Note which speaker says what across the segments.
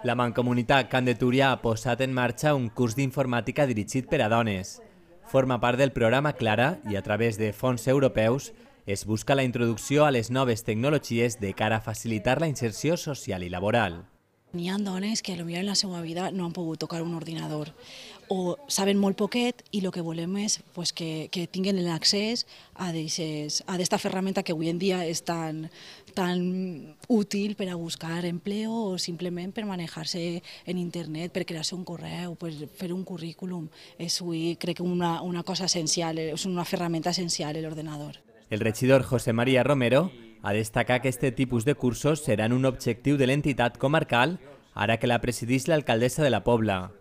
Speaker 1: La Mancomunitat Camp de Túria ha posat en marxa un curs d'informàtica dirigit per a dones. Forma part del programa Clara i a través de fons europeus es busca la introducció a les noves tecnologies de cara a facilitar la inserció social i laboral.
Speaker 2: N'hi ha dones que potser en la seva vida no han pogut tocar un ordinador o saben molt poquet i el que volem és que tinguin l'accés a aquesta ferramenta que avui en dia és tan útil per a buscar empleo o simplement per manejar-se en internet, per crear-se un correu, per fer un currículum. És avui crec que una cosa essencial, és una ferramenta essencial l'ordenador.
Speaker 1: El regidor José María Romero ha destacat que aquest tipus de cursos seran un objectiu de l'entitat comarcal ara que la presideix l'alcaldessa de la Pobla.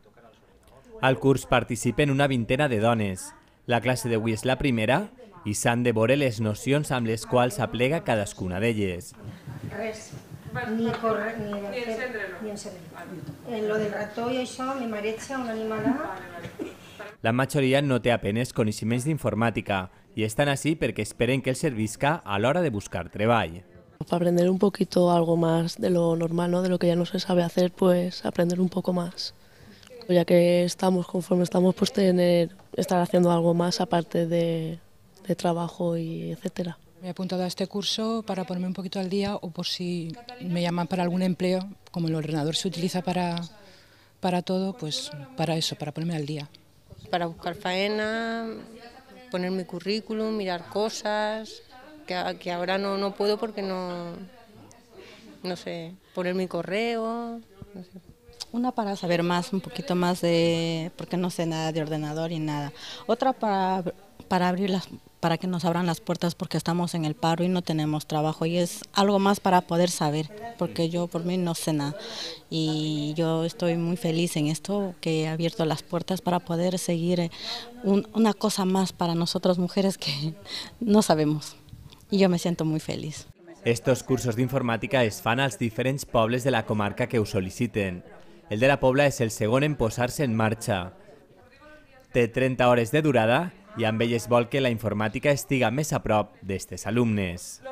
Speaker 1: Al curs participen una vintena de dones. La classe d'avui és la primera i s'han de veure les nocions amb les quals s'aplega cadascuna d'elles.
Speaker 3: Res, ni correr, ni encendre-lo. En lo del rató i això me mareja un animalà.
Speaker 1: La majoria no té apenas coneixements d'informàtica y están así porque esperen que els servisca a l'hora de buscar treball.
Speaker 4: Para aprender un poquito algo más de lo normal, ¿no? De lo que ya no se sabe hacer, pues aprender un poco más. Ya que conforme estamos, pues estar haciendo algo más aparte de trabajo y etcétera.
Speaker 5: Me he apuntado a este curso para ponerme un poquito al día o por si me llaman para algún empleo, como el ordenador se utiliza para todo, pues para eso, para ponerme al día.
Speaker 6: Para buscar faena, poner mi currículum, mirar cosas, que ahora no puedo porque no sé, poner mi correo, no sé.
Speaker 7: Una para saber un poquito más porque no sé nada de ordenador y nada. Otra para que nos abran las puertas porque estamos en el paro y no tenemos trabajo y es algo más para poder saber, porque yo por mí no sé nada y yo estoy muy feliz en esto que he abierto las puertas para poder seguir una cosa más para nosotras mujeres que no sabemos y yo me siento muy feliz.
Speaker 1: Estos cursos d'informàtica es fan als diferents pobles de la comarca que ho sol·liciten. El de la Pobla és el segon en posar-se en marxa. Té 30 hores de durada i amb ell es vol que la informàtica estiga més a prop d'estes alumnes.